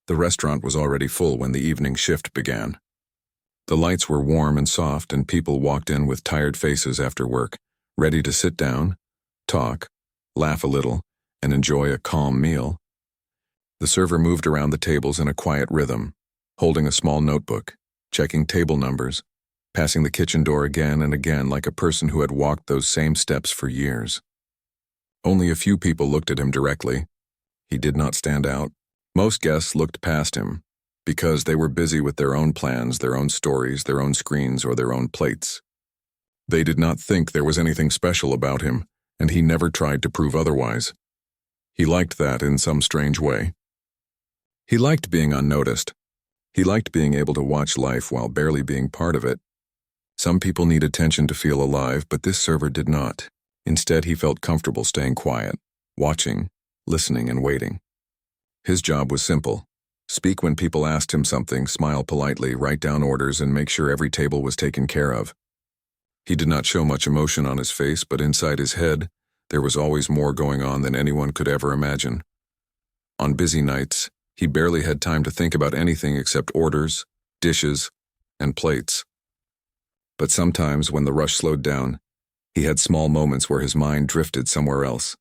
The restaurant was already full when the evening shift began. The lights were warm and soft, and people walked in with tired faces after work, ready to sit down, talk, laugh a little, and enjoy a calm meal. The server moved around the tables in a quiet rhythm, holding a small notebook, checking table numbers, passing the kitchen door again and again like a person who had walked those same steps for years. Only a few people looked at him directly. He did not stand out. Most guests looked past him, because they were busy with their own plans, their own stories, their own screens, or their own plates. They did not think there was anything special about him, and he never tried to prove otherwise. He liked that in some strange way. He liked being unnoticed. He liked being able to watch life while barely being part of it. Some people need attention to feel alive, but this server did not. Instead, he felt comfortable staying quiet, watching, listening, and waiting. His job was simple. Speak when people asked him something, smile politely, write down orders, and make sure every table was taken care of. He did not show much emotion on his face, but inside his head, there was always more going on than anyone could ever imagine. On busy nights, he barely had time to think about anything except orders, dishes, and plates. But sometimes, when the rush slowed down, he had small moments where his mind drifted somewhere else.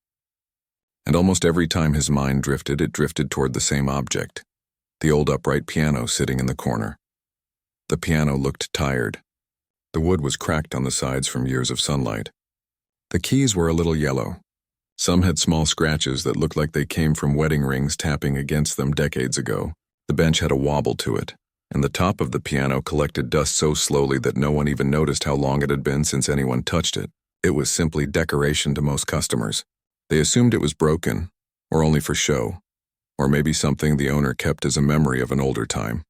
And almost every time his mind drifted, it drifted toward the same object, the old upright piano sitting in the corner. The piano looked tired. The wood was cracked on the sides from years of sunlight. The keys were a little yellow. Some had small scratches that looked like they came from wedding rings tapping against them decades ago. The bench had a wobble to it, and the top of the piano collected dust so slowly that no one even noticed how long it had been since anyone touched it. It was simply decoration to most customers. They assumed it was broken, or only for show, or maybe something the owner kept as a memory of an older time.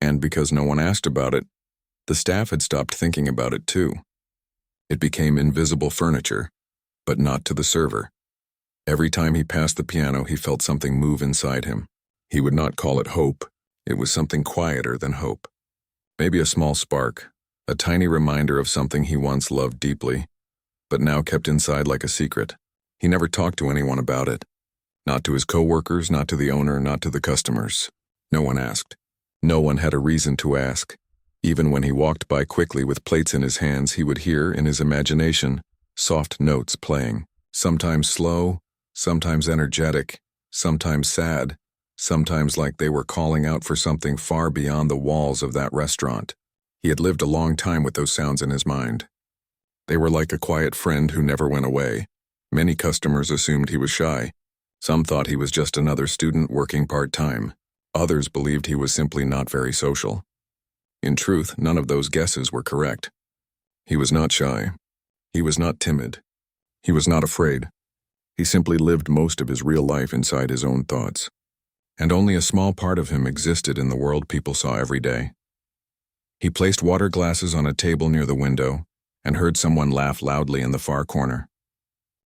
And because no one asked about it, the staff had stopped thinking about it too. It became invisible furniture, but not to the server. Every time he passed the piano, he felt something move inside him. He would not call it hope. It was something quieter than hope. Maybe a small spark, a tiny reminder of something he once loved deeply, but now kept inside like a secret. He never talked to anyone about it. Not to his coworkers, not to the owner, not to the customers. No one asked. No one had a reason to ask. Even when he walked by quickly with plates in his hands, he would hear, in his imagination, soft notes playing, sometimes slow, sometimes energetic, sometimes sad, sometimes like they were calling out for something far beyond the walls of that restaurant. He had lived a long time with those sounds in his mind. They were like a quiet friend who never went away. Many customers assumed he was shy. Some thought he was just another student working part-time. Others believed he was simply not very social. In truth, none of those guesses were correct. He was not shy. He was not timid. He was not afraid. He simply lived most of his real life inside his own thoughts. And only a small part of him existed in the world people saw every day. He placed water glasses on a table near the window and heard someone laugh loudly in the far corner.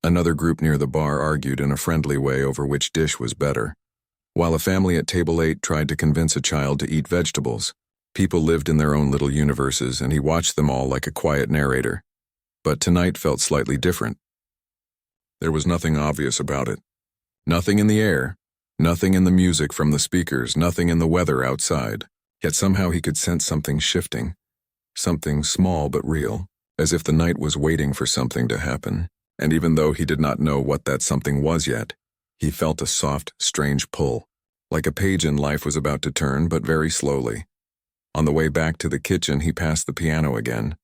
Another group near the bar argued in a friendly way over which dish was better. While a family at table 8 tried to convince a child to eat vegetables, people lived in their own little universes, and he watched them all like a quiet narrator. But tonight felt slightly different. There was nothing obvious about it. Nothing in the air, nothing in the music from the speakers, nothing in the weather outside. Yet somehow he could sense something shifting, something small but real, as if the night was waiting for something to happen. And even though he did not know what that something was yet, he felt a soft, strange pull, like a page in life was about to turn, but very slowly. On the way back to the kitchen, he passed the piano again.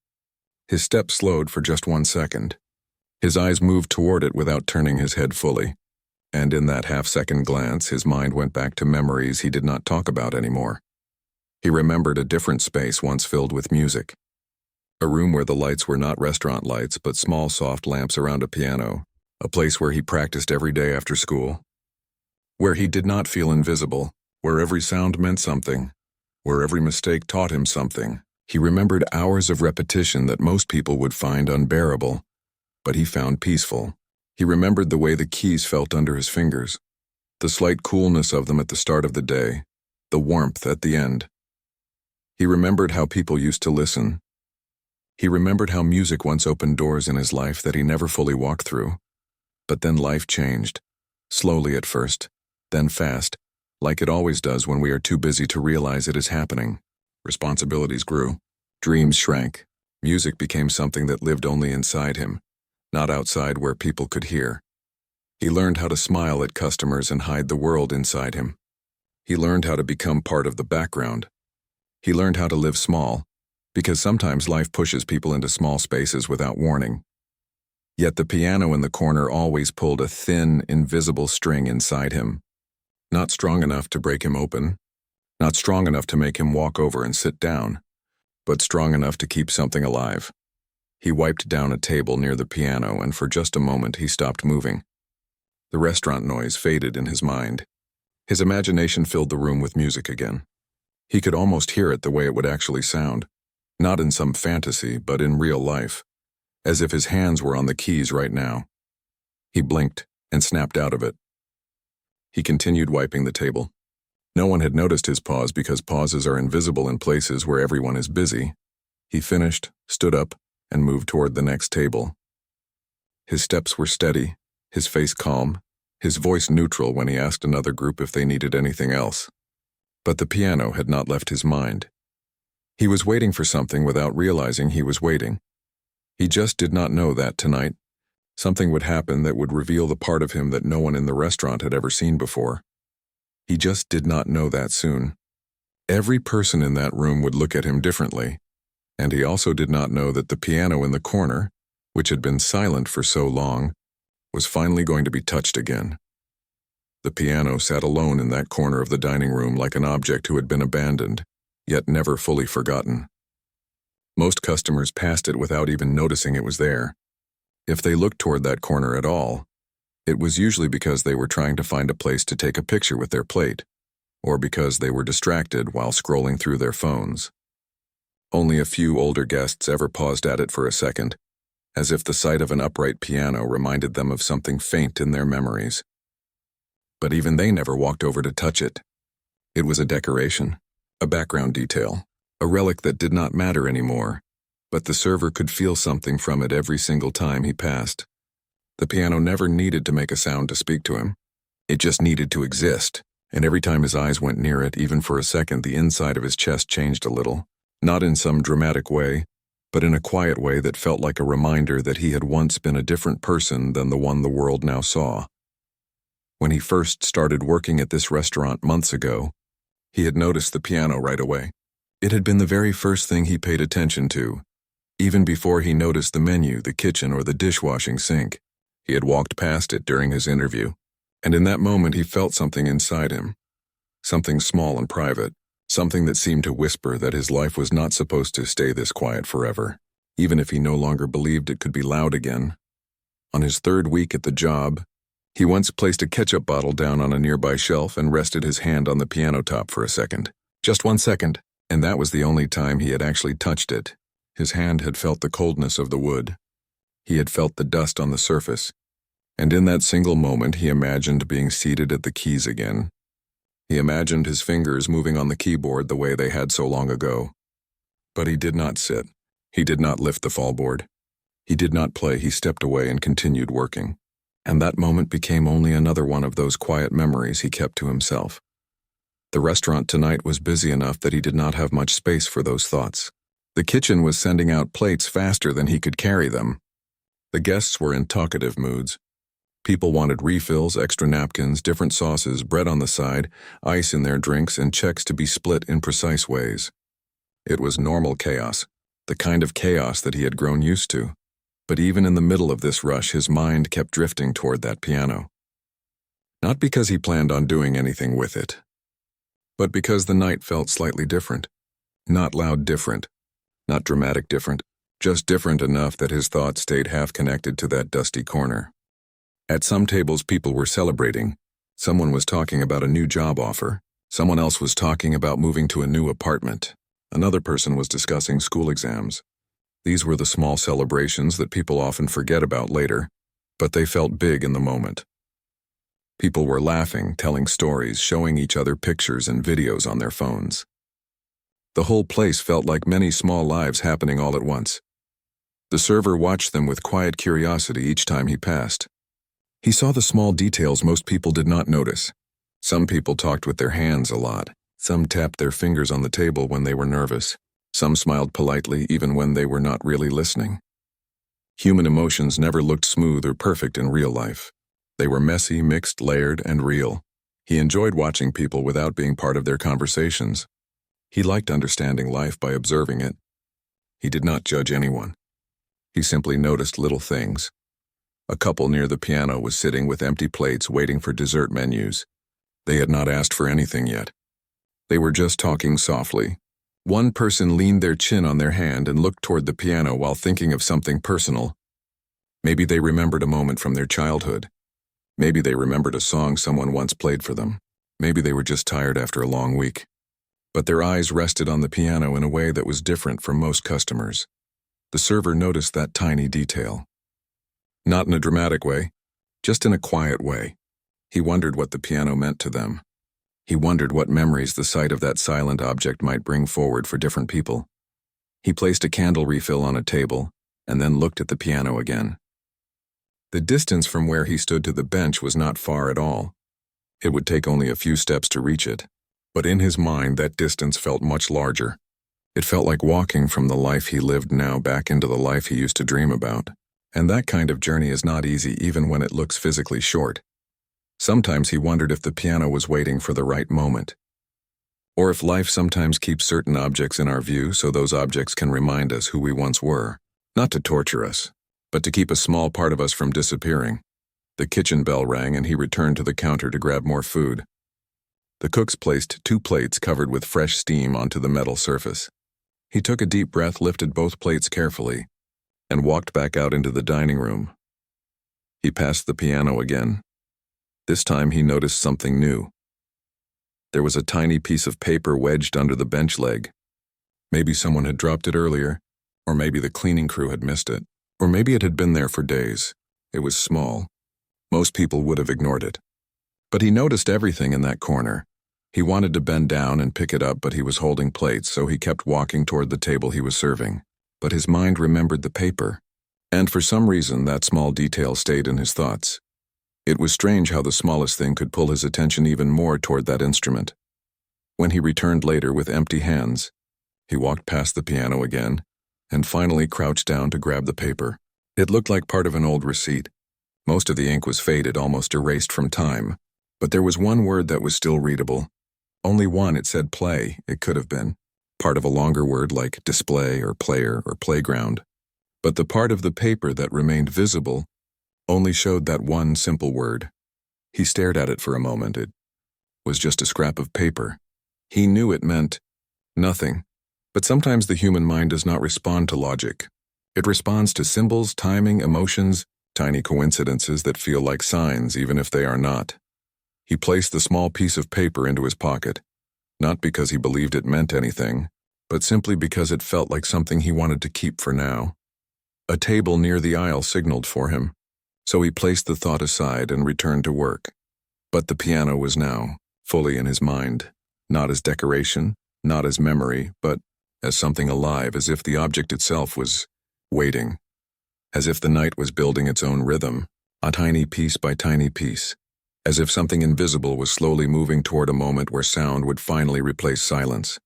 His steps slowed for just 1 second. His eyes moved toward it without turning his head fully. And in that half-second glance, his mind went back to memories he did not talk about anymore. He remembered a different space once filled with music. A room where the lights were not restaurant lights, but small soft lamps around a piano. A place where he practiced every day after school. Where he did not feel invisible. Where every sound meant something. Where every mistake taught him something. He remembered hours of repetition that most people would find unbearable, but he found peaceful. He remembered the way the keys felt under his fingers. The slight coolness of them at the start of the day. The warmth at the end. He remembered how people used to listen. He remembered how music once opened doors in his life that he never fully walked through. But then life changed. Slowly at first, then fast, like it always does when we are too busy to realize it is happening. Responsibilities grew. Dreams shrank. Music became something that lived only inside him, not outside where people could hear. He learned how to smile at customers and hide the world inside him. He learned how to become part of the background. He learned how to live small, because sometimes life pushes people into small spaces without warning. Yet the piano in the corner always pulled a thin, invisible string inside him. Not strong enough to break him open, not strong enough to make him walk over and sit down, but strong enough to keep something alive. He wiped down a table near the piano, and for just a moment he stopped moving. The restaurant noise faded in his mind. His imagination filled the room with music again. He could almost hear it the way it would actually sound, not in some fantasy, but in real life, as if his hands were on the keys right now. He blinked and snapped out of it. He continued wiping the table. No one had noticed his pause because pauses are invisible in places where everyone is busy. He finished, stood up, and moved toward the next table. His steps were steady, his face calm, his voice neutral when he asked another group if they needed anything else. But the piano had not left his mind. He was waiting for something without realizing he was waiting. He just did not know that tonight something would happen that would reveal the part of him that no one in the restaurant had ever seen before. He just did not know that soon. Every person in that room would look at him differently, and he also did not know that the piano in the corner, which had been silent for so long, was finally going to be touched again. The piano sat alone in that corner of the dining room like an object who had been abandoned, yet never fully forgotten. Most customers passed it without even noticing it was there. If they looked toward that corner at all, it was usually because they were trying to find a place to take a picture with their plate, or because they were distracted while scrolling through their phones. Only a few older guests ever paused at it for a second, as if the sight of an upright piano reminded them of something faint in their memories. But even they never walked over to touch it. It was a decoration, a background detail, a relic that did not matter anymore, but the server could feel something from it every single time he passed. The piano never needed to make a sound to speak to him. It just needed to exist, and every time his eyes went near it, even for a second, the inside of his chest changed a little, not in some dramatic way, but in a quiet way that felt like a reminder that he had once been a different person than the one the world now saw. When he first started working at this restaurant months ago, he had noticed the piano right away. It had been the very first thing he paid attention to, even before he noticed the menu, the kitchen, or the dishwashing sink. He had walked past it during his interview, and in that moment he felt something inside him, something small and private, something that seemed to whisper that his life was not supposed to stay this quiet forever, even if he no longer believed it could be loud again. On his third week at the job, he once placed a ketchup bottle down on a nearby shelf and rested his hand on the piano top for a second. Just 1 second, and that was the only time he had actually touched it. His hand had felt the coldness of the wood. He had felt the dust on the surface, and in that single moment he imagined being seated at the keys again. He imagined his fingers moving on the keyboard the way they had so long ago. But he did not sit. He did not lift the fallboard. He did not play. He stepped away and continued working. And that moment became only another one of those quiet memories he kept to himself. The restaurant tonight was busy enough that he did not have much space for those thoughts. The kitchen was sending out plates faster than he could carry them. The guests were in talkative moods. People wanted refills, extra napkins, different sauces, bread on the side, ice in their drinks, and checks to be split in precise ways. It was normal chaos, the kind of chaos that he had grown used to. But even in the middle of this rush, his mind kept drifting toward that piano. Not because he planned on doing anything with it, but because the night felt slightly different. Not loud different, not dramatic different, just different enough that his thoughts stayed half connected to that dusty corner. At some tables, people were celebrating. Someone was talking about a new job offer. Someone else was talking about moving to a new apartment. Another person was discussing school exams. These were the small celebrations that people often forget about later, but they felt big in the moment. People were laughing, telling stories, showing each other pictures and videos on their phones. The whole place felt like many small lives happening all at once. The server watched them with quiet curiosity each time he passed. He saw the small details most people did not notice. Some people talked with their hands a lot. Some tapped their fingers on the table when they were nervous. Some smiled politely even when they were not really listening. Human emotions never looked smooth or perfect in real life. They were messy, mixed, layered, and real. He enjoyed watching people without being part of their conversations. He liked understanding life by observing it. He did not judge anyone. He simply noticed little things. A couple near the piano was sitting with empty plates waiting for dessert menus. They had not asked for anything yet. They were just talking softly. One person leaned their chin on their hand and looked toward the piano while thinking of something personal. Maybe they remembered a moment from their childhood. Maybe they remembered a song someone once played for them. Maybe they were just tired after a long week. But their eyes rested on the piano in a way that was different from most customers. The server noticed that tiny detail. Not in a dramatic way, just in a quiet way. He wondered what the piano meant to them. He wondered what memories the sight of that silent object might bring forward for different people. He placed a candle refill on a table and then looked at the piano again. The distance from where he stood to the bench was not far at all. It would take only a few steps to reach it, but in his mind that distance felt much larger. It felt like walking from the life he lived now back into the life he used to dream about. And that kind of journey is not easy even when it looks physically short. Sometimes he wondered if the piano was waiting for the right moment. Or if life sometimes keeps certain objects in our view so those objects can remind us who we once were, not to torture us, but to keep a small part of us from disappearing. The kitchen bell rang and he returned to the counter to grab more food. The cooks placed 2 plates covered with fresh steam onto the metal surface. He took a deep breath, lifted both plates carefully, and walked back out into the dining room. He passed the piano again. This time he noticed something new. There was a tiny piece of paper wedged under the bench leg. Maybe someone had dropped it earlier, or maybe the cleaning crew had missed it, or maybe it had been there for days. It was small. Most people would have ignored it. But he noticed everything in that corner. He wanted to bend down and pick it up, but he was holding plates, so he kept walking toward the table he was serving. But his mind remembered the paper, and for some reason that small detail stayed in his thoughts. It was strange how the smallest thing could pull his attention even more toward that instrument. When he returned later with empty hands, he walked past the piano again, and finally crouched down to grab the paper. It looked like part of an old receipt. Most of the ink was faded, almost erased from time, but there was one word that was still readable. Only one. It said play. It could have been part of a longer word like display or player or playground. But the part of the paper that remained visible only showed that one simple word. He stared at it for a moment. It was just a scrap of paper. He knew it meant nothing, but sometimes the human mind does not respond to logic. It responds to symbols, timing, emotions, tiny coincidences that feel like signs even if they are not. He placed the small piece of paper into his pocket, not because he believed it meant anything, but simply because it felt like something he wanted to keep for now. A table near the aisle signaled for him, so he placed the thought aside and returned to work. But the piano was now fully in his mind, not as decoration, not as memory, but as something alive, as if the object itself was waiting, as if the night was building its own rhythm, a tiny piece by tiny piece, as if something invisible was slowly moving toward a moment where sound would finally replace silence.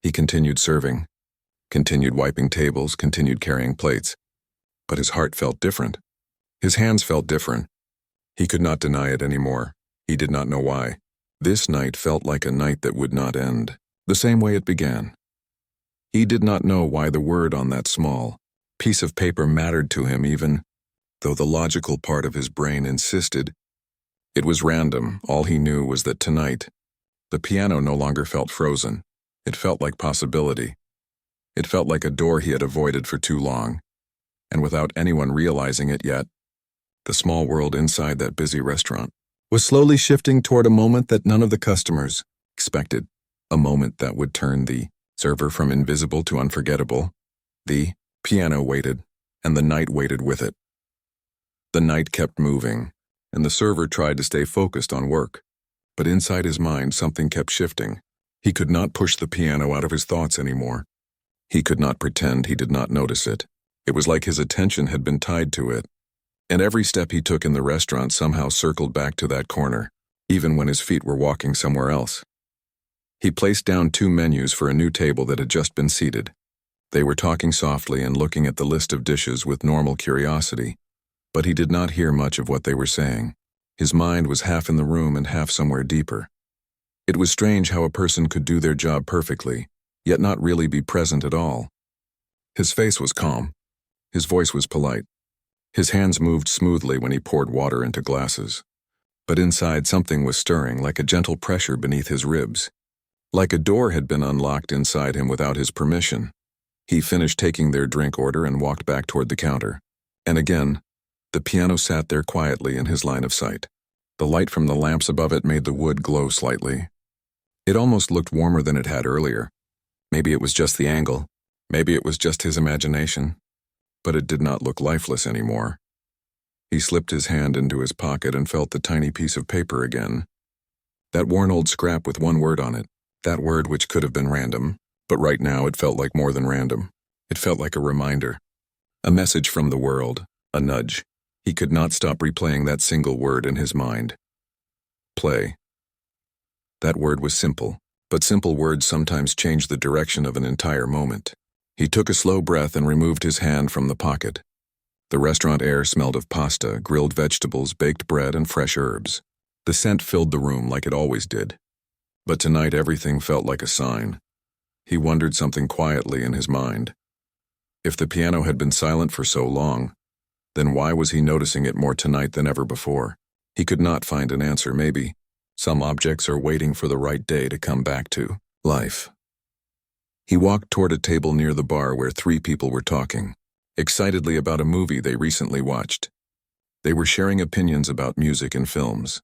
He continued serving, continued wiping tables, continued carrying plates, but his heart felt different. His hands felt different. He could not deny it anymore. He did not know why. This night felt like a night that would not end, the same way it began. He did not know why the word on that small piece of paper mattered to him, even though the logical part of his brain insisted. It was random. All he knew was that tonight, the piano no longer felt frozen. It felt like possibility. It felt like a door he had avoided for too long. And without anyone realizing it yet, the small world inside that busy restaurant was slowly shifting toward a moment that none of the customers expected, a moment that would turn the server from invisible to unforgettable. The piano waited, and the night waited with it. The night kept moving, and the server tried to stay focused on work, but inside his mind something kept shifting. He could not push the piano out of his thoughts anymore. He could not pretend he did not notice it. It was like his attention had been tied to it, and every step he took in the restaurant somehow circled back to that corner. even when his feet were walking somewhere else. He placed down 2 menus for a new table that had just been seated. They were talking softly and looking at the list of dishes with normal curiosity, but he did not hear much of what they were saying. His mind was half in the room and half somewhere deeper. It was strange how a person could do their job perfectly, yet not really be present at all. His face was calm. His voice was polite. His hands moved smoothly when he poured water into glasses. But inside something was stirring, like a gentle pressure beneath his ribs. Like a door had been unlocked inside him without his permission. He finished taking their drink order and walked back toward the counter. And again, the piano sat there quietly in his line of sight. The light from the lamps above it made the wood glow slightly. It almost looked warmer than it had earlier. Maybe it was just the angle. Maybe it was just his imagination. But it did not look lifeless anymore. He slipped his hand into his pocket and felt the tiny piece of paper again. That worn old scrap with one word on it. That word which could have been random, but right now it felt like more than random. It felt like a reminder. A message from the world. A nudge. He could not stop replaying that single word in his mind. Play. That word was simple, but simple words sometimes change the direction of an entire moment. He took a slow breath and removed his hand from the pocket. The restaurant air smelled of pasta, grilled vegetables, baked bread, and fresh herbs. The scent filled the room like it always did. But tonight everything felt like a sign. He wondered something quietly in his mind. If the piano had been silent for so long, then why was he noticing it more tonight than ever before? He could not find an answer. Maybe some objects are waiting for the right day to come back to life. He walked toward a table near the bar where 3 people were talking, excitedly about a movie they recently watched. They were sharing opinions about music and films.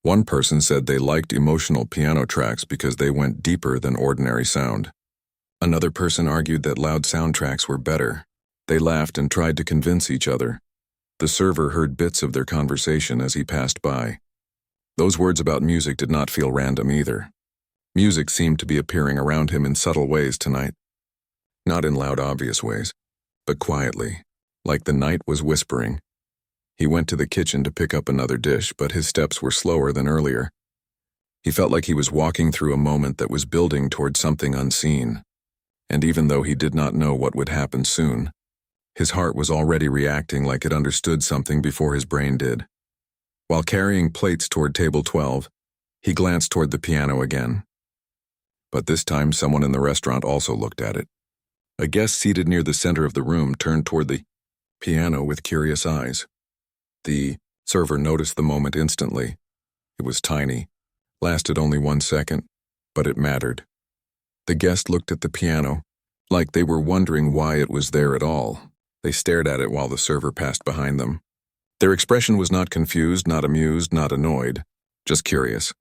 One person said they liked emotional piano tracks because they went deeper than ordinary sound. Another person argued that loud soundtracks were better. They laughed and tried to convince each other. The server heard bits of their conversation as he passed by. Those words about music did not feel random either. Music seemed to be appearing around him in subtle ways tonight. Not in loud, obvious ways, but quietly, like the night was whispering. He went to the kitchen to pick up another dish, but his steps were slower than earlier. He felt like he was walking through a moment that was building toward something unseen. And even though he did not know what would happen soon, his heart was already reacting like it understood something before his brain did. While carrying plates toward table 12, he glanced toward the piano again. But this time someone in the restaurant also looked at it. A guest seated near the center of the room turned toward the piano with curious eyes. The server noticed the moment instantly. It was tiny, lasted only 1 second, but it mattered. The guest looked at the piano, like they were wondering why it was there at all. They stared at it while the server passed behind them. Their expression was not confused, not amused, not annoyed, just curious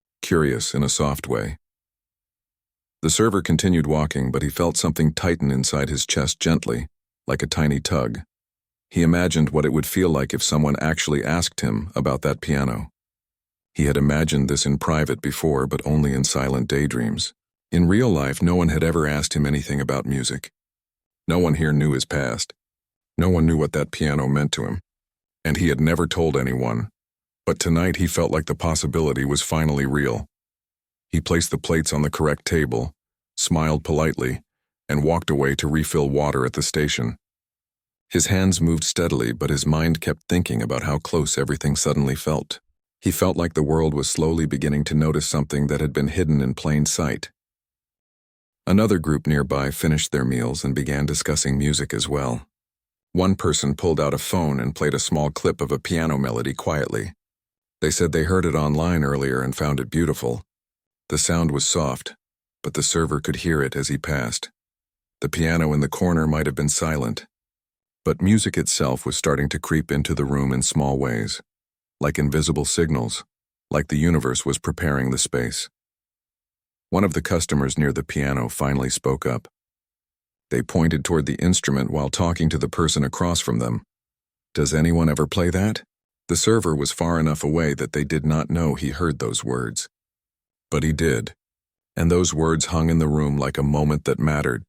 in a soft way. The server continued walking, but he felt something tighten inside his chest gently, like a tiny tug. He imagined what it would feel like if someone actually asked him about that piano. He had imagined this in private before, but only in silent daydreams. In real life, no one had ever asked him anything about music. No one here knew his past. No one knew what that piano meant to him. And he had never told anyone. But tonight he felt like the possibility was finally real. He placed the plates on the correct table, smiled politely, and walked away to refill water at the station. His hands moved steadily, but his mind kept thinking about how close everything suddenly felt. He felt like the world was slowly beginning to notice something that had been hidden in plain sight. Another group nearby finished their meals and began discussing music as well. One person pulled out a phone and played a small clip of a piano melody quietly. They said they heard it online earlier and found it beautiful. The sound was soft, but the server could hear it as he passed. The piano in the corner might have been silent, but music itself was starting to creep into the room in small ways, like invisible signals, like the universe was preparing the space. One of the customers near the piano finally spoke up. They pointed toward the instrument while talking to the person across from them. "Does anyone ever play that?" The server was far enough away that they did not know he heard those words. But he did, and those words hung in the room like a moment that mattered.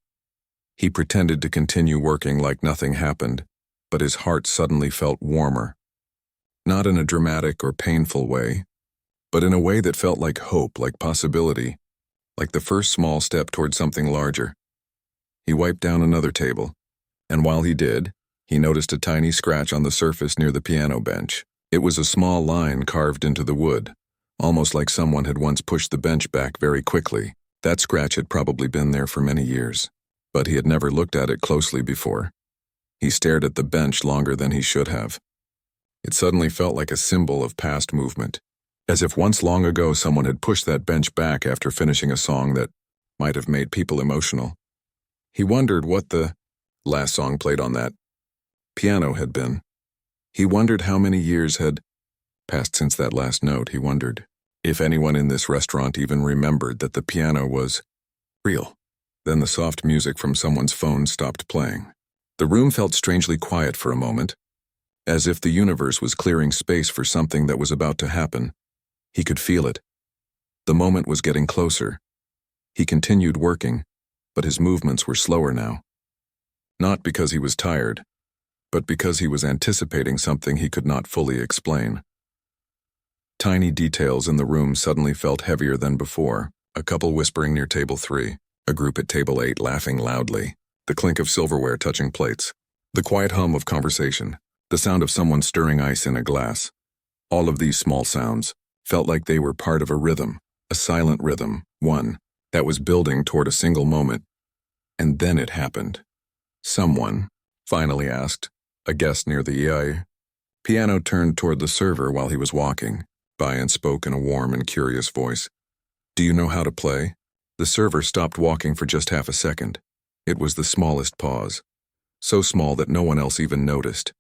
He pretended to continue working like nothing happened, but his heart suddenly felt warmer. Not in a dramatic or painful way, but in a way that felt like hope, like possibility, like the first small step toward something larger. He wiped down another table, and while he did, he noticed a tiny scratch on the surface near the piano bench. It was a small line carved into the wood, almost like someone had once pushed the bench back very quickly. That scratch had probably been there for many years, but he had never looked at it closely before. He stared at the bench longer than he should have. It suddenly felt like a symbol of past movement, as if once long ago someone had pushed that bench back after finishing a song that might have made people emotional. He wondered what the last song played on that piano had been. He wondered how many years had passed since that last note. He wondered if anyone in this restaurant even remembered that the piano was real. Then the soft music from someone's phone stopped playing. The room felt strangely quiet for a moment, as if the universe was clearing space for something that was about to happen. He could feel it. The moment was getting closer. He continued working, but his movements were slower now. Not because he was tired, but because he was anticipating something he could not fully explain. Tiny details in the room suddenly felt heavier than before. A couple whispering near table 3, a group at table 8 laughing loudly, the clink of silverware touching plates, the quiet hum of conversation, the sound of someone stirring ice in a glass. All of these small sounds felt like they were part of a rhythm, a silent rhythm, one that was building toward a single moment. And then it happened. Someone finally asked, a guest near the piano turned toward the server while he was walking by and spoke in a warm and curious voice. "Do you know how to play?" The server stopped walking for just half a second. It was the smallest pause, so small that no one else even noticed.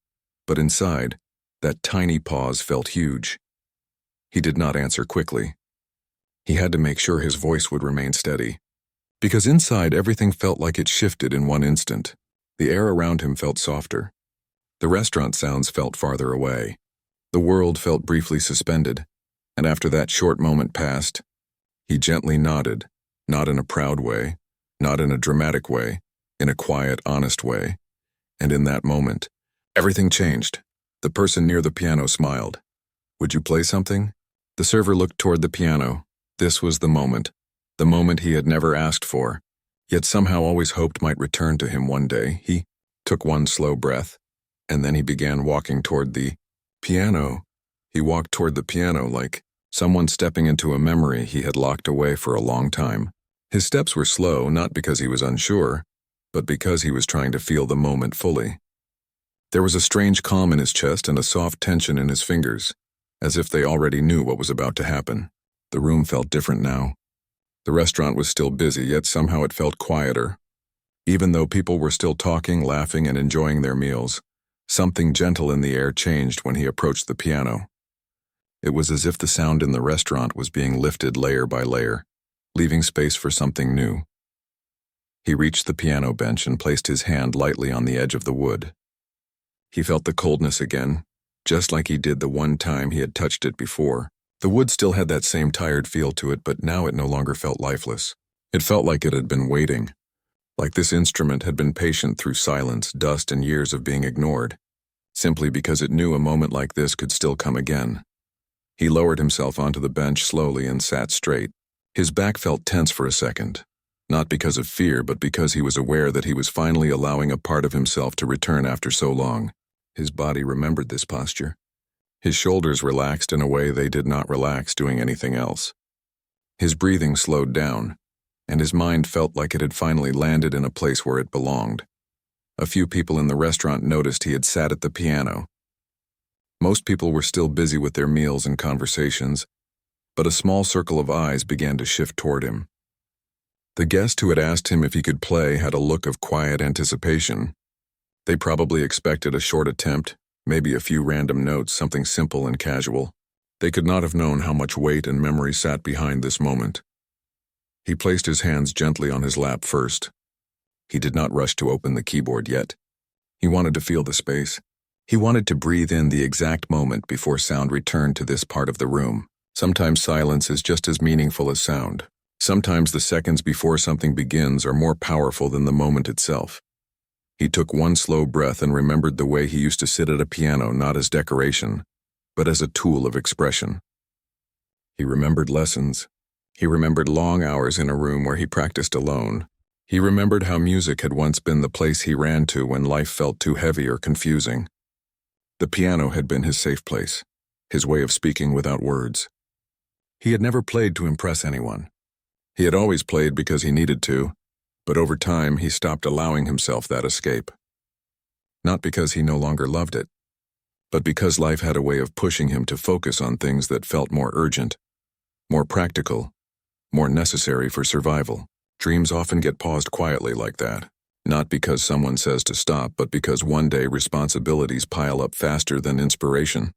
But inside, that tiny pause felt huge. He did not answer quickly. He had to make sure his voice would remain steady, because inside everything felt like it shifted in one instant. The air around him felt softer. The restaurant sounds felt farther away. The world felt briefly suspended, and after that short moment passed, he gently nodded, not in a proud way, not in a dramatic way, in a quiet, honest way. And in that moment, everything changed. The person near the piano smiled. "Would you play something?" The server looked toward the piano. This was the moment he had never asked for, yet somehow always hoped might return to him one day. He took one slow breath, and then he began walking toward the piano. He walked toward the piano like someone stepping into a memory he had locked away for a long time. His steps were slow, not because he was unsure, but because he was trying to feel the moment fully. There was a strange calm in his chest and a soft tension in his fingers, as if they already knew what was about to happen. The room felt different now. The restaurant was still busy, yet somehow it felt quieter. Even though people were still talking, laughing, and enjoying their meals, something gentle in the air changed when he approached the piano. It was as if the sound in the restaurant was being lifted layer by layer, leaving space for something new. He reached the piano bench and placed his hand lightly on the edge of the wood. He felt the coldness again, just like he did the one time he had touched it before. The wood still had that same tired feel to it, but now it no longer felt lifeless. It felt like it had been waiting, like this instrument had been patient through silence, dust, and years of being ignored, simply because it knew a moment like this could still come again. He lowered himself onto the bench slowly and sat straight. His back felt tense for a second, not because of fear, but because he was aware that he was finally allowing a part of himself to return after so long. His body remembered this posture. His shoulders relaxed in a way they did not relax doing anything else. His breathing slowed down, and his mind felt like it had finally landed in a place where it belonged. A few people in the restaurant noticed he had sat at the piano. Most people were still busy with their meals and conversations, but a small circle of eyes began to shift toward him. The guest who had asked him if he could play had a look of quiet anticipation. They probably expected a short attempt, maybe a few random notes, something simple and casual. They could not have known how much weight and memory sat behind this moment. He placed his hands gently on his lap first. He did not rush to open the keyboard yet. He wanted to feel the space. He wanted to breathe in the exact moment before sound returned to this part of the room. Sometimes silence is just as meaningful as sound. Sometimes the seconds before something begins are more powerful than the moment itself. He took one slow breath and remembered the way he used to sit at a piano, not as decoration, but as a tool of expression. He remembered lessons. He remembered long hours in a room where he practiced alone. He remembered how music had once been the place he ran to when life felt too heavy or confusing. The piano had been his safe place, his way of speaking without words. He had never played to impress anyone. He had always played because he needed to, but over time he stopped allowing himself that escape. Not because he no longer loved it, but because life had a way of pushing him to focus on things that felt more urgent, more practical, more necessary for survival. Dreams often get paused quietly like that, not because someone says to stop, but because one day responsibilities pile up faster than inspiration,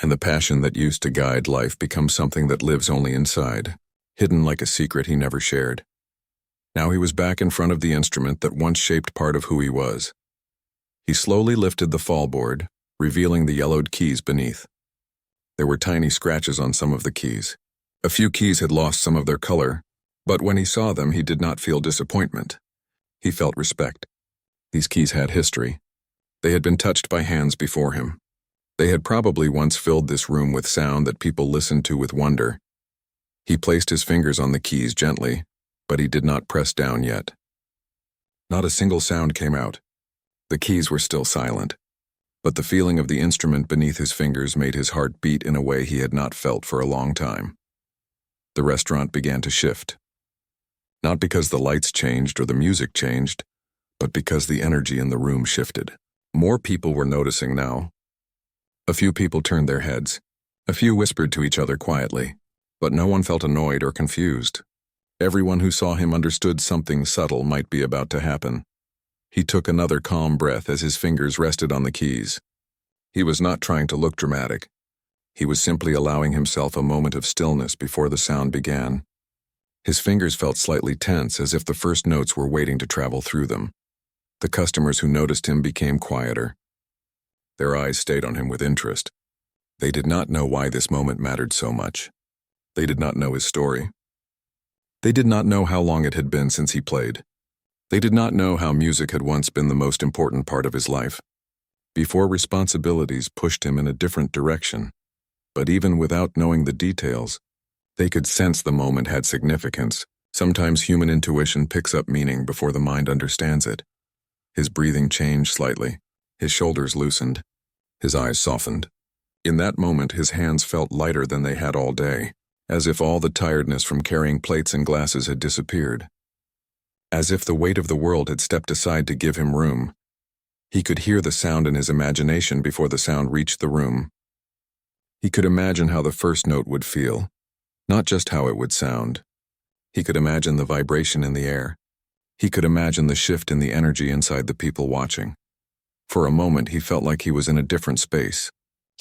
and the passion that used to guide life becomes something that lives only inside, hidden like a secret he never shared. Now he was back in front of the instrument that once shaped part of who he was. He slowly lifted the fallboard, revealing the yellowed keys beneath. There were tiny scratches on some of the keys. A few keys had lost some of their color, but when he saw them, he did not feel disappointment. He felt respect. These keys had history. They had been touched by hands before him. They had probably once filled this room with sound that people listened to with wonder. He placed his fingers on the keys gently, but he did not press down yet. Not a single sound came out. The keys were still silent, but the feeling of the instrument beneath his fingers made his heart beat in a way he had not felt for a long time. The restaurant began to shift. Not because the lights changed or the music changed, but because the energy in the room shifted. More people were noticing now. A few people turned their heads. A few whispered to each other quietly, but no one felt annoyed or confused. Everyone who saw him understood something subtle might be about to happen. He took another calm breath as his fingers rested on the keys. He was not trying to look dramatic. He was simply allowing himself a moment of stillness before the sound began. His fingers felt slightly tense, as if the first notes were waiting to travel through them. The customers who noticed him became quieter. Their eyes stayed on him with interest. They did not know why this moment mattered so much. They did not know his story. They did not know how long it had been since he played. They did not know how music had once been the most important part of his life, before responsibilities pushed him in a different direction. But even without knowing the details, they could sense the moment had significance. Sometimes human intuition picks up meaning before the mind understands it. His breathing changed slightly. His shoulders loosened. His eyes softened. In that moment, his hands felt lighter than they had all day, as if all the tiredness from carrying plates and glasses had disappeared. As if the weight of the world had stepped aside to give him room. He could hear the sound in his imagination before the sound reached the room. He could imagine how the first note would feel, not just how it would sound. He could imagine the vibration in the air. He could imagine the shift in the energy inside the people watching. For a moment, he felt like he was in a different space,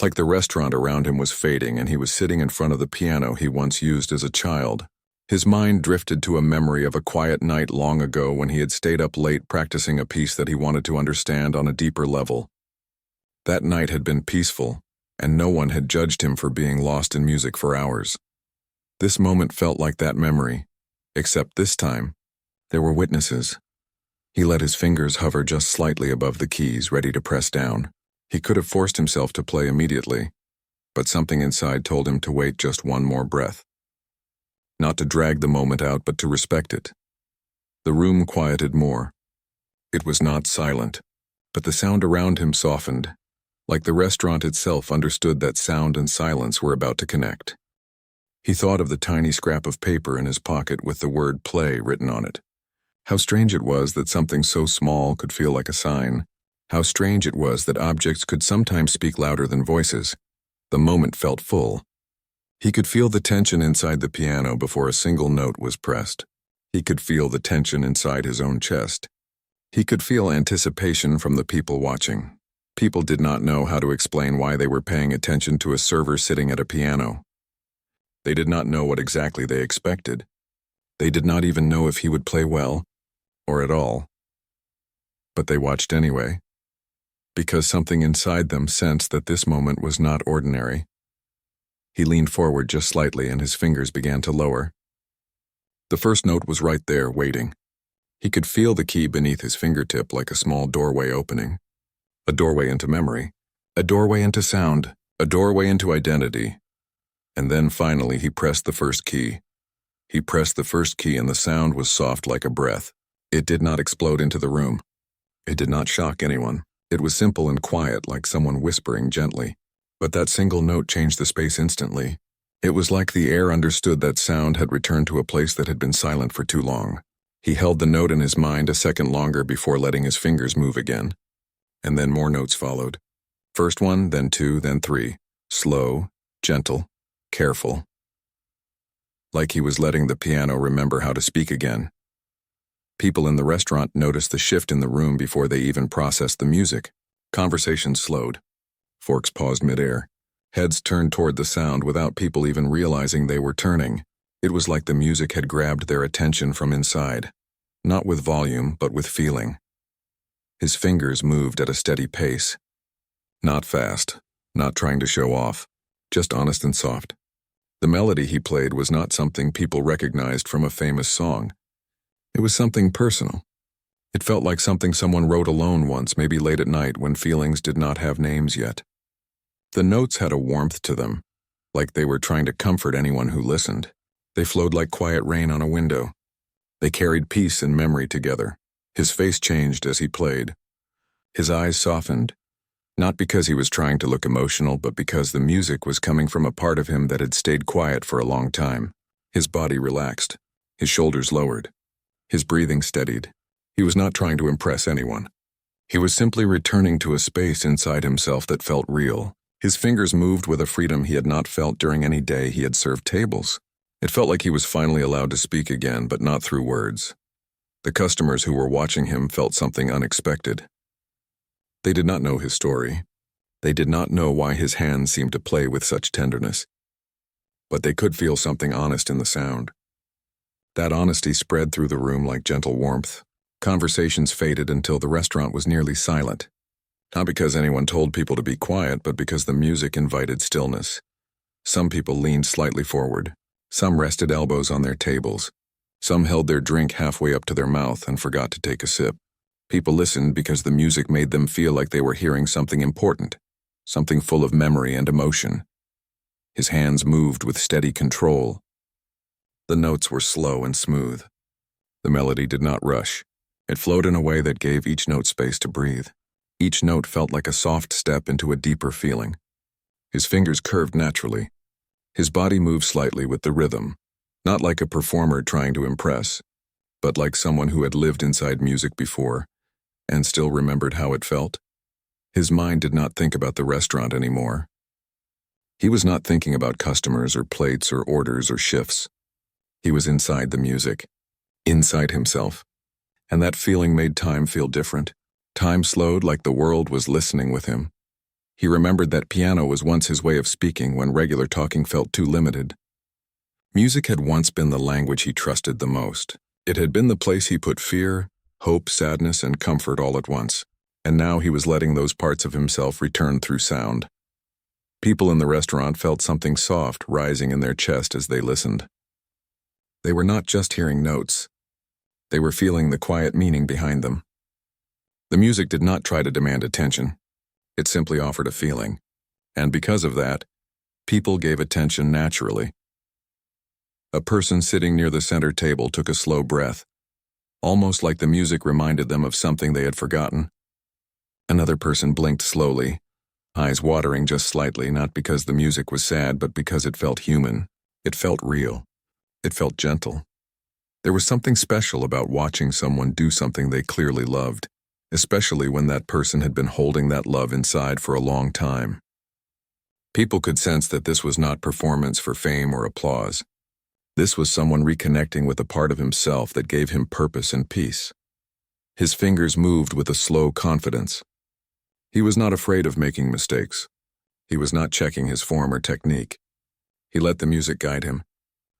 like the restaurant around him was fading and he was sitting in front of the piano he once used as a child. His mind drifted to a memory of a quiet night long ago when he had stayed up late practicing a piece that he wanted to understand on a deeper level. That night had been peaceful, and no one had judged him for being lost in music for hours. This moment felt like that memory, except this time, there were witnesses. He let his fingers hover just slightly above the keys, ready to press down. He could have forced himself to play immediately, but something inside told him to wait just one more breath. Not to drag the moment out, but to respect it. The room quieted more. It was not silent, but the sound around him softened, like the restaurant itself understood that sound and silence were about to connect. He thought of the tiny scrap of paper in his pocket with the word play written on it. How strange it was that something so small could feel like a sign. How strange it was that objects could sometimes speak louder than voices. The moment felt full. He could feel the tension inside the piano before a single note was pressed. He could feel the tension inside his own chest. He could feel anticipation from the people watching. People did not know how to explain why they were paying attention to a server sitting at a piano. They did not know what exactly they expected. They did not even know if he would play well, or at all. But they watched anyway, because something inside them sensed that this moment was not ordinary. He leaned forward just slightly and his fingers began to lower. The first note was right there, waiting. He could feel the key beneath his fingertip like a small doorway opening. A doorway into memory. A doorway into sound. A doorway into identity. And then finally he pressed the first key. He pressed the first key and the sound was soft like a breath. It did not explode into the room. It did not shock anyone. It was simple and quiet, like someone whispering gently. But that single note changed the space instantly. It was like the air understood that sound had returned to a place that had been silent for too long. He held the note in his mind a second longer before letting his fingers move again. And then more notes followed. First one, then two, then three. Slow, gentle, careful. Like he was letting the piano remember how to speak again. People in the restaurant noticed the shift in the room before they even processed the music. Conversations slowed. Forks paused midair. Heads turned toward the sound without people even realizing they were turning. It was like the music had grabbed their attention from inside. Not with volume, but with feeling. His fingers moved at a steady pace. Not fast, not trying to show off, just honest and soft. The melody he played was not something people recognized from a famous song. It was something personal. It felt like something someone wrote alone once, maybe late at night when feelings did not have names yet. The notes had a warmth to them, like they were trying to comfort anyone who listened. They flowed like quiet rain on a window. They carried peace and memory together. His face changed as he played. His eyes softened, not because he was trying to look emotional, but because the music was coming from a part of him that had stayed quiet for a long time. His body relaxed, his shoulders lowered, his breathing steadied. He was not trying to impress anyone. He was simply returning to a space inside himself that felt real. His fingers moved with a freedom he had not felt during any day he had served tables. It felt like he was finally allowed to speak again, but not through words. The customers who were watching him felt something unexpected. They did not know his story. They did not know why his hands seemed to play with such tenderness. But they could feel something honest in the sound. That honesty spread through the room like gentle warmth. Conversations faded until the restaurant was nearly silent. Not because anyone told people to be quiet, but because the music invited stillness. Some people leaned slightly forward. Some rested elbows on their tables. Some held their drink halfway up to their mouth and forgot to take a sip. People listened because the music made them feel like they were hearing something important, something full of memory and emotion. His hands moved with steady control. The notes were slow and smooth. The melody did not rush. It flowed in a way that gave each note space to breathe. Each note felt like a soft step into a deeper feeling. His fingers curved naturally. His body moved slightly with the rhythm, not like a performer trying to impress, but like someone who had lived inside music before and still remembered how it felt. His mind did not think about the restaurant anymore. He was not thinking about customers or plates or orders or shifts. He was inside the music, inside himself. And that feeling made time feel different. Time slowed like the world was listening with him. He remembered that piano was once his way of speaking when regular talking felt too limited. Music had once been the language he trusted the most. It had been the place he put fear, hope, sadness, and comfort all at once. And now he was letting those parts of himself return through sound. People in the restaurant felt something soft rising in their chest as they listened. They were not just hearing notes. They were feeling the quiet meaning behind them. The music did not try to demand attention. It simply offered a feeling. And because of that, people gave attention naturally. A person sitting near the center table took a slow breath, almost like the music reminded them of something they had forgotten. Another person blinked slowly, eyes watering just slightly, not because the music was sad, but because it felt human. It felt real. It felt gentle. There was something special about watching someone do something they clearly loved, especially when that person had been holding that love inside for a long time. People could sense that this was not performance for fame or applause. This was someone reconnecting with a part of himself that gave him purpose and peace. His fingers moved with a slow confidence. He was not afraid of making mistakes. He was not checking his form or technique. He let the music guide him.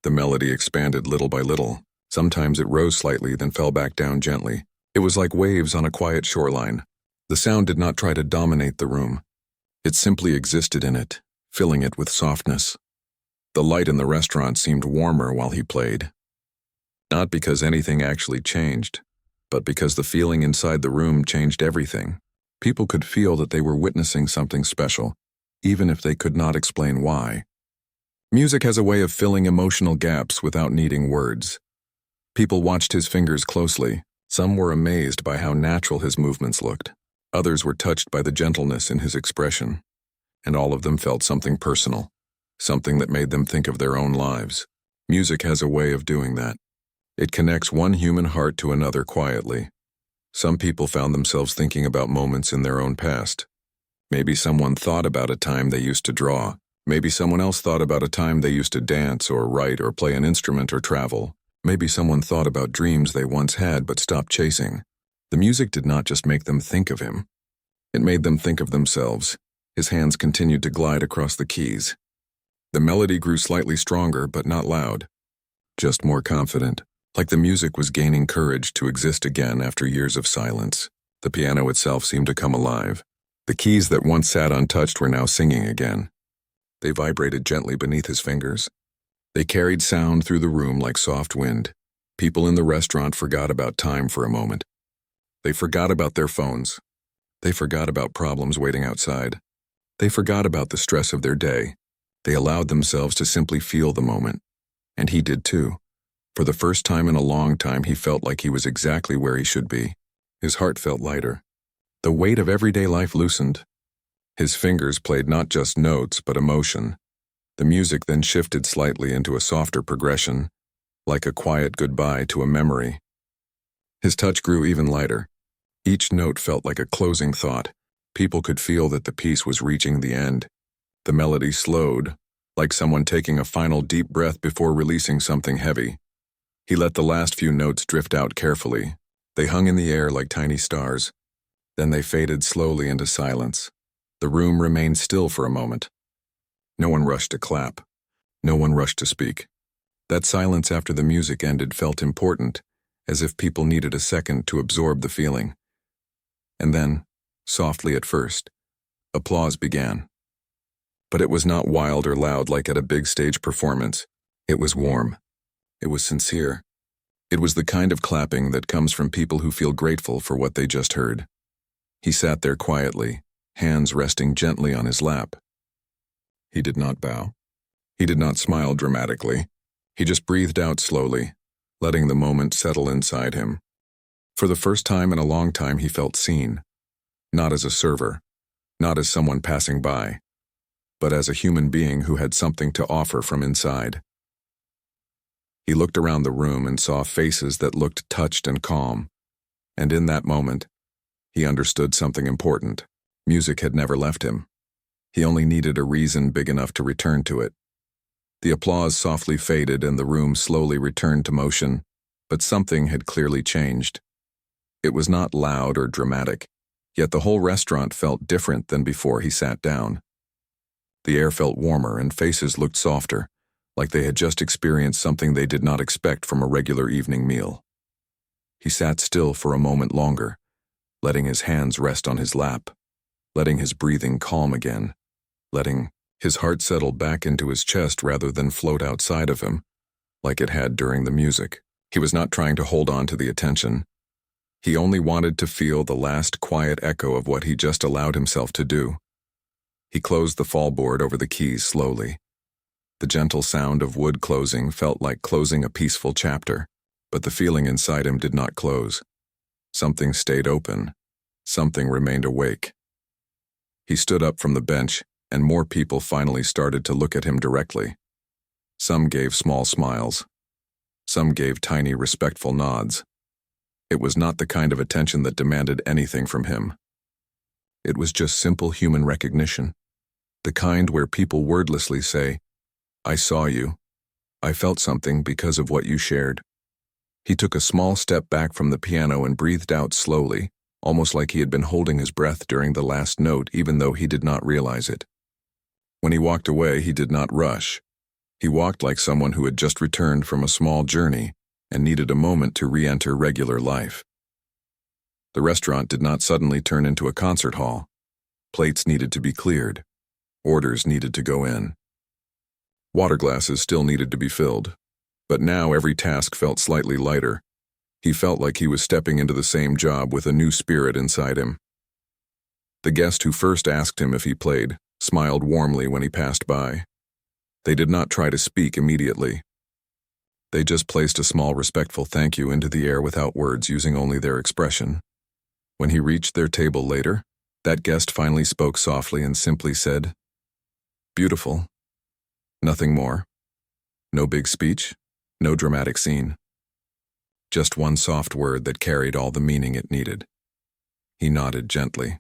The melody expanded little by little. Sometimes it rose slightly, then fell back down gently. It was like waves on a quiet shoreline. The sound did not try to dominate the room. It simply existed in it, filling it with softness. The light in the restaurant seemed warmer while he played. Not because anything actually changed, but because the feeling inside the room changed everything. People could feel that they were witnessing something special, even if they could not explain why. Music has a way of filling emotional gaps without needing words. People watched his fingers closely. Some were amazed by how natural his movements looked. Others were touched by the gentleness in his expression. And all of them felt something personal, something that made them think of their own lives. Music has a way of doing that. It connects one human heart to another quietly. Some people found themselves thinking about moments in their own past. Maybe someone thought about a time they used to draw. Maybe someone else thought about a time they used to dance or write or play an instrument or travel. Maybe someone thought about dreams they once had but stopped chasing. The music did not just make them think of him. It made them think of themselves. His hands continued to glide across the keys. The melody grew slightly stronger but not loud, just more confident, like the music was gaining courage to exist again after years of silence. The piano itself seemed to come alive. The keys that once sat untouched were now singing again. They vibrated gently beneath his fingers. They carried sound through the room like soft wind. People in the restaurant forgot about time for a moment. They forgot about their phones. They forgot about problems waiting outside. They forgot about the stress of their day. They allowed themselves to simply feel the moment. And he did too. For the first time in a long time, he felt like he was exactly where he should be. His heart felt lighter. The weight of everyday life loosened. His fingers played not just notes, but emotion. The music then shifted slightly into a softer progression, like a quiet goodbye to a memory. His touch grew even lighter. Each note felt like a closing thought. People could feel that the piece was reaching the end. The melody slowed, like someone taking a final deep breath before releasing something heavy. He let the last few notes drift out carefully. They hung in the air like tiny stars. Then they faded slowly into silence. The room remained still for a moment. No one rushed to clap. No one rushed to speak. That silence after the music ended felt important, as if people needed a second to absorb the feeling. And then, softly at first, applause began. But it was not wild or loud like at a big stage performance. It was warm. It was sincere. It was the kind of clapping that comes from people who feel grateful for what they just heard. He sat there quietly, hands resting gently on his lap. He did not bow. He did not smile dramatically. He just breathed out slowly, letting the moment settle inside him. For the first time in a long time, he felt seen. Not as a server, not as someone passing by, but as a human being who had something to offer from inside. He looked around the room and saw faces that looked touched and calm. And in that moment, he understood something important. Music had never left him. He only needed a reason big enough to return to it. The applause softly faded and the room slowly returned to motion, but something had clearly changed. It was not loud or dramatic, yet the whole restaurant felt different than before he sat down. The air felt warmer and faces looked softer, like they had just experienced something they did not expect from a regular evening meal. He sat still for a moment longer, letting his hands rest on his lap, letting his breathing calm again, letting his heart settle back into his chest rather than float outside of him, like it had during the music. He was not trying to hold on to the attention. He only wanted to feel the last quiet echo of what he just allowed himself to do. He closed the fallboard over the keys slowly. The gentle sound of wood closing felt like closing a peaceful chapter, but the feeling inside him did not close. Something stayed open. Something remained awake. He stood up from the bench, and more people finally started to look at him directly. Some gave small smiles. Some gave tiny, respectful nods. It was not the kind of attention that demanded anything from him. It was just simple human recognition, the kind where people wordlessly say, "I saw you. I felt something because of what you shared." He took a small step back from the piano and breathed out slowly, almost like he had been holding his breath during the last note even though he did not realize it. When he walked away, he did not rush. He walked like someone who had just returned from a small journey and needed a moment to re-enter regular life. The restaurant did not suddenly turn into a concert hall. Plates needed to be cleared. Orders needed to go in. Water glasses still needed to be filled. But now every task felt slightly lighter. He felt like he was stepping into the same job with a new spirit inside him. The guest who first asked him if he played smiled warmly when he passed by. They did not try to speak immediately. They just placed a small respectful thank you into the air without words, using only their expression. When he reached their table later, that guest finally spoke softly and simply said, "Beautiful." Nothing more. No big speech, no dramatic scene. Just one soft word that carried all the meaning it needed. He nodded gently.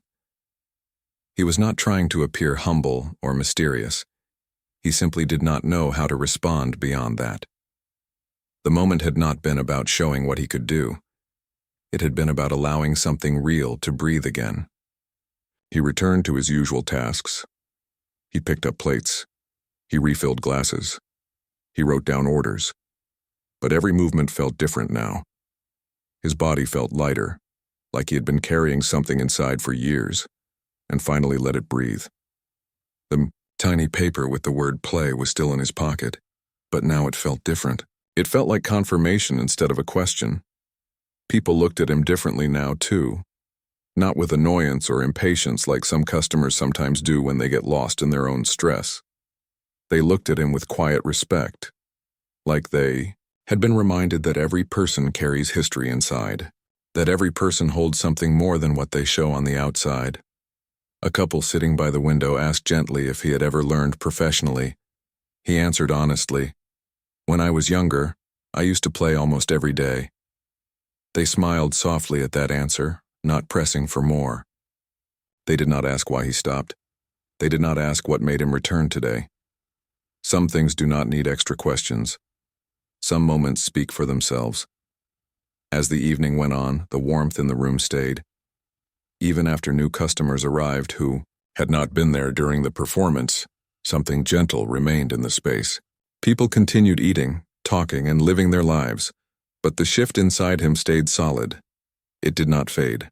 He was not trying to appear humble or mysterious. He simply did not know how to respond beyond that. The moment had not been about showing what he could do. It had been about allowing something real to breathe again. He returned to his usual tasks. He picked up plates. He refilled glasses. He wrote down orders. But every movement felt different now. His body felt lighter, like he had been carrying something inside for years, and finally let it breathe. The tiny paper with the word play was still in his pocket, but now it felt different. It felt like confirmation instead of a question. People looked at him differently now, too. Not with annoyance or impatience like some customers sometimes do when they get lost in their own stress. They looked at him with quiet respect, like they had been reminded that every person carries history inside, that every person holds something more than what they show on the outside. A couple sitting by the window asked gently if he had ever learned professionally. He answered honestly, "When I was younger, I used to play almost every day." They smiled softly at that answer, not pressing for more. They did not ask why he stopped. They did not ask what made him return today. Some things do not need extra questions. Some moments speak for themselves. As the evening went on, the warmth in the room stayed. Even after new customers arrived who had not been there during the performance, something gentle remained in the space. People continued eating, talking, and living their lives, but the shift inside him stayed solid. It did not fade.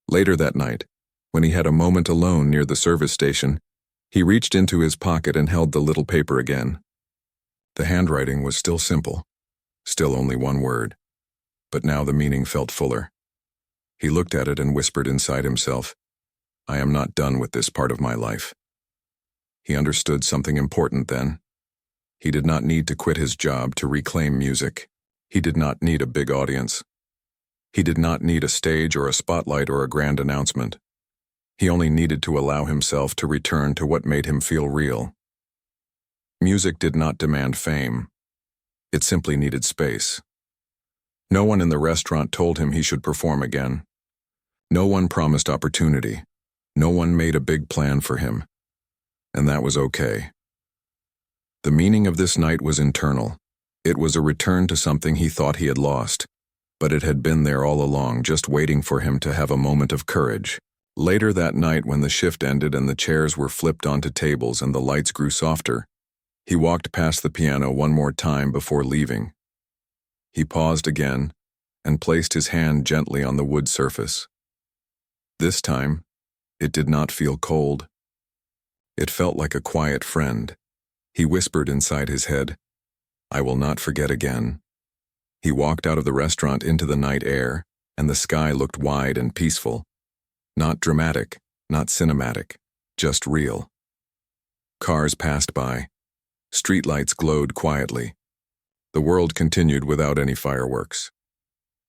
Later that night, when he had a moment alone near the service station, he reached into his pocket and held the little paper again. The handwriting was still simple, still only one word, but now the meaning felt fuller. He looked at it and whispered inside himself, "I am not done with this part of my life." He understood something important then. He did not need to quit his job to reclaim music. He did not need a big audience. He did not need a stage or a spotlight or a grand announcement. He only needed to allow himself to return to what made him feel real. Music did not demand fame. It simply needed space. No one in the restaurant told him he should perform again. No one promised opportunity. No one made a big plan for him. And that was okay. The meaning of this night was internal. It was a return to something he thought he had lost, but it had been there all along, just waiting for him to have a moment of courage. Later that night, when the shift ended and the chairs were flipped onto tables and the lights grew softer, he walked past the piano one more time before leaving. He paused again and placed his hand gently on the wood surface. This time, it did not feel cold. It felt like a quiet friend. He whispered inside his head, "I will not forget again." He walked out of the restaurant into the night air, and the sky looked wide and peaceful. Not dramatic, not cinematic, just real. Cars passed by. Streetlights glowed quietly. The world continued without any fireworks.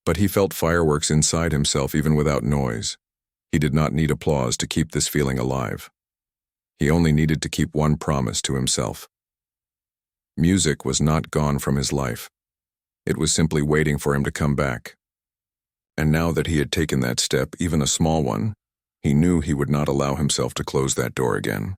But he felt fireworks inside himself even without noise. He did not need applause to keep this feeling alive. He only needed to keep one promise to himself. Music was not gone from his life. It was simply waiting for him to come back. And now that he had taken that step, even a small one, he knew he would not allow himself to close that door again.